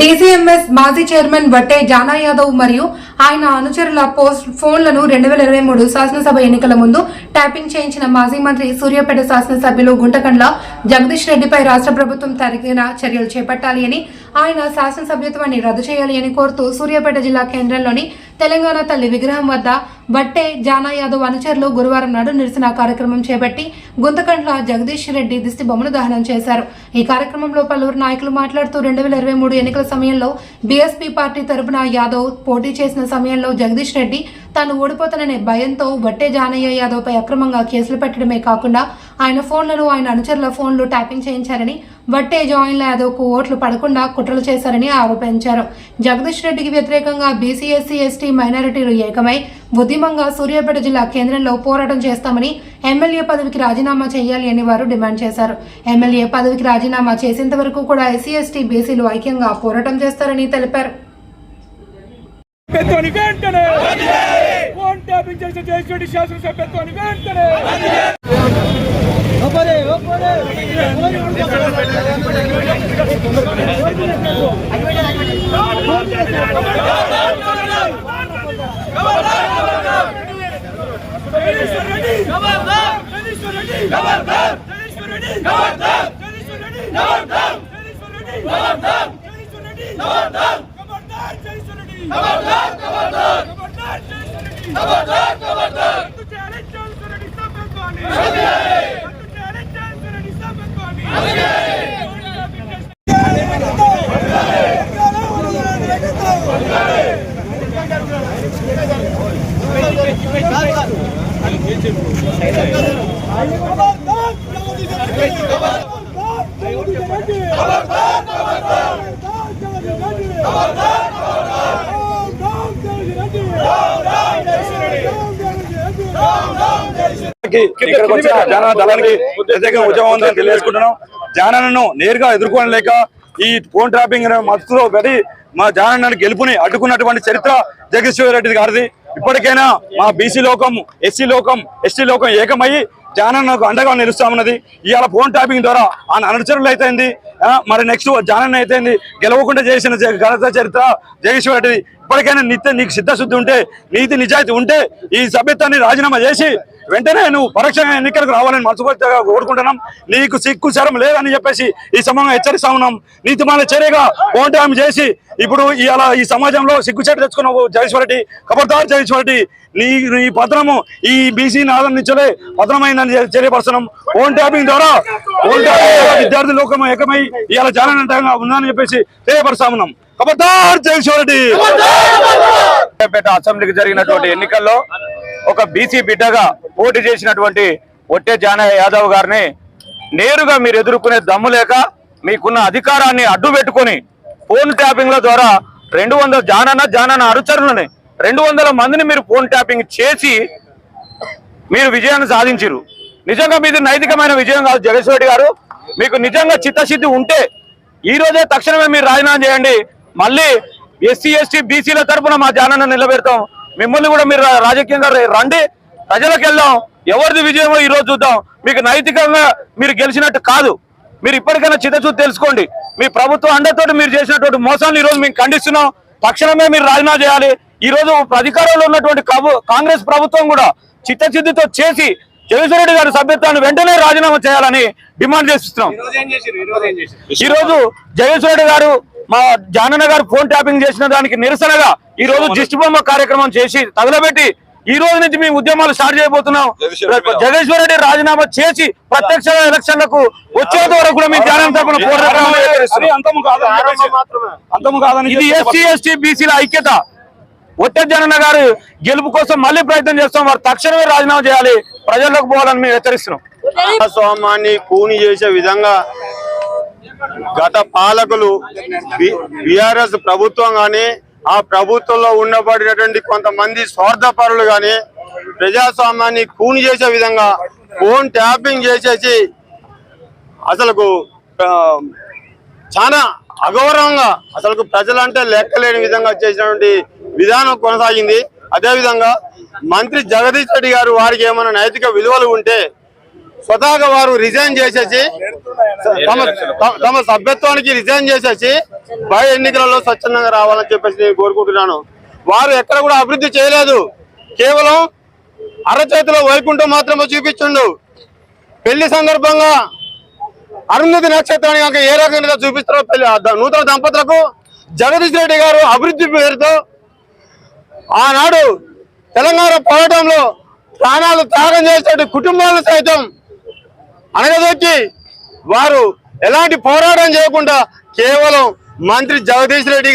DCMS మాజీ chairman Vatte జానా యాదవ్ మరియు ఆయన అనుచరుల ఫోన్లను 2023 శాసనసభ ఎన్నికల ముందు ట్యాపింగ్ చేయించిన మాజీ మంత్రి సూర్యాపేట శాసనసభ్యులు గుంటకండ్ల జగదీష్ రెడ్డిపై రాష్ట్ర ప్రభుత్వం తగిన చర్యలు చేపట్టాలి అని, ఆయన శాసనసభ్యత్వాన్ని రద్దు చేయాలి అని కోరుతూ సూర్యాపేట జిల్లా కేంద్రంలోని తెలంగాణ తల్లి విగ్రహం వద్ద వట్టే జానా యాదవ్ అనుచరులు గురువారం నాడు నిరసన కార్యక్రమం చేపట్టి గుంతకండ్ల జగదీష్ రెడ్డి దిష్టి బొమ్మను దహనం చేశారు. ఈ కార్యక్రమంలో పలువురు నాయకులు మాట్లాడుతూ 2023 ఎన్నికల సమయంలో బీఎస్పీ పార్టీ తరపున యాదవ్ పోటీ చేసిన సమయంలో జగదీష్ రెడ్డి తాను ఓడిపోతాననే భయంతో వట్టే జానయ్య యాదవ్ పై అక్రమంగా కేసులు పెట్టడమే కాకుండా ఆయన ఫోన్లను, ఆయన అనుచరుల ఫోన్లు ట్యాపింగ్ చేయించారని, వట్టే జాయిన్ల యాదవ్కు ఓట్లు పడకుండా కుట్రలు చేశారని ఆరోపించారు. జగదీష్ రెడ్డికి వ్యతిరేకంగా బీసీ, ఎస్సీ, ఎస్టీ మైనారిటీలు ఏకమై ఉద్యమంగా సూర్యాపేట జిల్లా కేంద్రంలో పోరాటం చేస్తామని, ఎమ్మెల్యే పదవికి రాజీనామా చేయాలి అని వారు డిమాండ్ చేశారు. ఎమ్మెల్యే పదవికి రాజీనామా చేసేంత వరకు కూడా ఎస్సీ, ఎస్టీ, బీసీలు ఐక్యంగా పోరాటం చేస్తారని తెలిపారు. ఇక్కడికి వచ్చిన జానా దళానికి ప్రత్యేకంగా ఉద్యమం ఉందని తెలియజేసుకుంటున్నాం. జానాను నేరుగా ఎదుర్కోలేక ఈ ఫోన్ ట్రాపింగ్ మత్తులో పడి మా జానాన్ని గెలుపుని అడ్డుకున్నటువంటి చరిత్ర జగదీష్ రెడ్డి గారిది. ఇప్పటికైనా మా బీసీ లోకం, ఎస్సీ లోకం, ఎస్టీ లోకం ఏకమయ్యి జానన్నకు అండగా నిలుస్తామన్నది. ఇవాళ ఫోన్ ట్యాపింగ్ ద్వారా ఆ అనుచరులు అయితేంది, మరి నెక్స్ట్ జానన్న అయితేంది గెలవకుండా చేసిన ఘనత చరిత్ర జగదీష్ రెడ్డిది. ఇప్పటికైనా నీకు సిద్ధశుద్ధి ఉంటే, నీతి నిజాయితీ ఉంటే ఈ సభ్యత్వాన్ని రాజీనామా చేసి వెంటనే నువ్వు పరోక్ష ఎన్నికలకు రావాలని మనస్ఫూర్తిగా కోరుకుంటున్నాం. నీకు సిగ్గు శరం లేదని చెప్పేసి ఈ సమయంగా హెచ్చరిస్తా ఉన్నాం. నీతిమాల చర్యగా ఫోన్ ట్యాపింగ్ చేసి ఇప్పుడు ఇవాళ ఈ సమాజంలో సిగ్గుచేటు తెచ్చుకున్నావు జగదీష్ రెడ్డి. ఖబర్దార్ జగదీష్ రెడ్డి, నీ పత్రము ఈ బీసీ నాదం నుంచే పత్రమైందని తెలియపరుస్తున్నాం. ఫోన్ ట్యాపింగ్ ద్వారా విద్యార్థి లోకం ఏకమై ఇవాళ జానంగా ఉందని చెప్పేసి తెలియపరుస్తా ఉన్నాం. ఖబర్దార్ జగదీష్ రెడ్డి. పేట అసెంబ్లీకి జరిగినటువంటి ఎన్నికల్లో ఒక బీసీ బిడ్డగా పోటీ చేసినటువంటి వట్టే జానా యాదవ్ గారిని నేరుగా మీరు ఎదుర్కొనే దమ్ము లేక మీకున్న అధికారాన్ని అడ్డు పెట్టుకుని ఫోన్ ట్యాపింగ్ల ద్వారా 200 జానా అనుచరులని 200 మందిని మీరు ఫోన్ ట్యాపింగ్ చేసి మీరు విజయాన్ని సాధించారు. నిజంగా మీది నైతికమైన విజయం కాదు జగదీష్ రెడ్డి గారు. మీకు నిజంగా చిత్తశుద్ధి ఉంటే ఈ రోజే తక్షణమే మీరు రాజీనామా చేయండి. మళ్ళీ ఎస్సీ, ఎస్టీ, బీసీల తరఫున మా జానాన్ని నిలబెడతాం. మిమ్మల్ని కూడా మీరు రాజకీయంగా రండి, ప్రజలకు వెళ్దాం. ఎవరిది విజయమో ఈ రోజు చూద్దాం. మీకు నైతికంగా మీరు గెలిచినట్టు కాదు. మీరు ఇప్పటికైనా చిత్తశుద్ధి తెలుసుకోండి. మీ ప్రభుత్వం అండతోటి మీరు చేసినటువంటి మోసాన్ని ఈ రోజు మేము ఖండిస్తున్నాం. తక్షణమే మీరు రాజీనామా చేయాలి. ఈ రోజు అధికారంలో ఉన్నటువంటి కాంగ్రెస్ ప్రభుత్వం కూడా చిత్తశుద్ధితో చేసి జగదీష్ రెడ్డి గారి సభ్యత్వాన్ని వెంటనే రాజీనామా చేయాలని డిమాండ్ చేస్తున్నాం. ఈ రోజు జగదీష్ రెడ్డి గారు మా జానన్న గారు ఫోన్ ట్యాపింగ్ చేసిన దానికి నిరసనగా ఈ రోజు దిష్టి బొమ్మ కార్యక్రమం చేసి తగలబెట్టి ఈ రోజు నుంచి మేము ఉద్యమాలు స్టార్ట్ చేయబోతున్నాం. జగదీష్ రెడ్డి రాజీనామా చేసి ప్రత్యక్ష ఎలక్షన్లకు వచ్చేంత వరకు కూడా మేము జానన్న తరపున పోరాటం. ఇది ఎస్సీ, ఎస్టీ, బీసీల ఐక్యత. వట్టే జానన్న గారు గెలుపు కోసం మళ్ళీ ప్రయత్నం చేస్తాం. వారు తక్షణమే రాజీనామా చేయాలి, ప్రజల్లోకి పోవాలని మేము హెచ్చరిస్తున్నాం. ప్రజాస్వామ్యాన్ని కూని చేసే విధంగా గత పాలకులు బీఆర్ఎస్ ప్రభుత్వం కానీ, ఆ ప్రభుత్వంలో ఉండబడినటువంటి కొంతమంది స్వార్థపరులు కానీ ప్రజాస్వామ్యాన్ని కూని చేసే విధంగా ఫోన్ ట్యాపింగ్ చేసేసి అసలుకు చాలా అగౌరవంగా అసలు ప్రజలంటే లెక్కలేని విధంగా చేసినటువంటి విధానం కొనసాగింది. అదేవిధంగా మంత్రి జగదీష్ రెడ్డి గారు వారికి ఏమైనా నైతిక విలువలు ఉంటే స్వతహాగా వారు రిజైన్ చేసేసి తమ సభ్యత్వానికి రిజైన్ చేసేసి బై ఎన్నికలలో స్వచ్ఛందంగా రావాలని చెప్పేసి నేను కోరుకుంటున్నాను. వారు ఎక్కడ కూడా అభివృద్ధి చేయలేదు, కేవలం అరచేతిలో వైకుంఠం మాత్రమే చూపించుండు. పెళ్లి సందర్భంగా అరుంధతి నక్షత్రాన్ని కనుక ఏ రకంగా చూపిస్తారో నూతన దంపతులకు జగదీష్ రెడ్డి గారు అభివృద్ధి పేరుతో ఆనాడు తెలంగాణ పోరాటంలో ప్రాణాలు త్యాగం చేసే కుటుంబాలను సైతం అనగదొక్కి వారు ఎలాంటి పోరాటం చేయకుండా కేవలం మంత్రి జగదీష్ రెడ్డి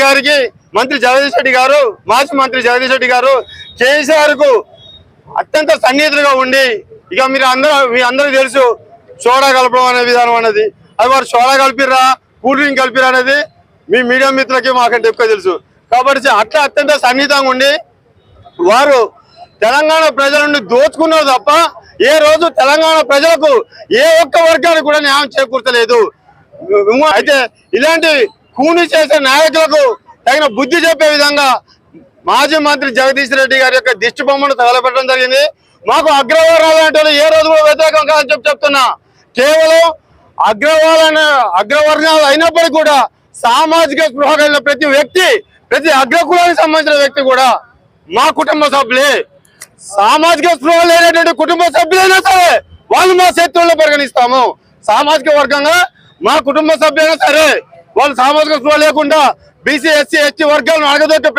గారు మాజీ మంత్రి జగదీష్ రెడ్డి గారు కేసీఆర్ కు అత్యంత సన్నిహితులుగా ఉండి, ఇక మీ అందరూ తెలుసు సోడా కలపడం అనే విధానం అనేది, అది వారు సోడా కలిపిరా కూల్ డ్రింక్ కలిపిరా అనేది మీ మీడియా మిత్రులకి మాకంటే ఎక్కువ తెలుసు. కాబట్టి అట్లా అత్యంత సన్నిహితంగా ఉండి వారు తెలంగాణ ప్రజల నుండి దోచుకున్నారు తప్ప ఏ రోజు తెలంగాణ ప్రజలకు ఏ ఒక్క వర్గానికి కూడా న్యాయం చేకూర్చలేదు. అయితే ఇలాంటి కూని చేసే నాయకులకు తగిన బుద్ధి చెప్పే విధంగా మాజీ మంత్రి జగదీష్ రెడ్డి గారి యొక్క దిష్టి బొమ్మను తగలబెట్టడం జరిగింది. మాకు అగ్రవర్ణాలు అంటే ఏ రోజు కూడా వ్యతిరేకం కాదని చెప్తున్నా. కేవలం అగ్రవర్ణాలు అయినప్పటికీ కూడా సామాజిక స్పృహ కలిగిన ప్రతి అగ్రకులానికి సంబంధించిన వ్యక్తి కూడా మా కుటుంబ సభ్యులే. సామాజిక స్పృహ లేనటువంటి కుటుంబ సభ్యులైనా సరే వాళ్ళు మా శత్రువుల్లో పరిగణిస్తాము. సామాజిక వర్గంగా మా కుటుంబ సభ్యులైనా సరే వాళ్ళు సామాజిక స్పృహ లేకుండా బీసీ ఎస్సీ ఎస్టీ వర్గాలను అడగదొక్క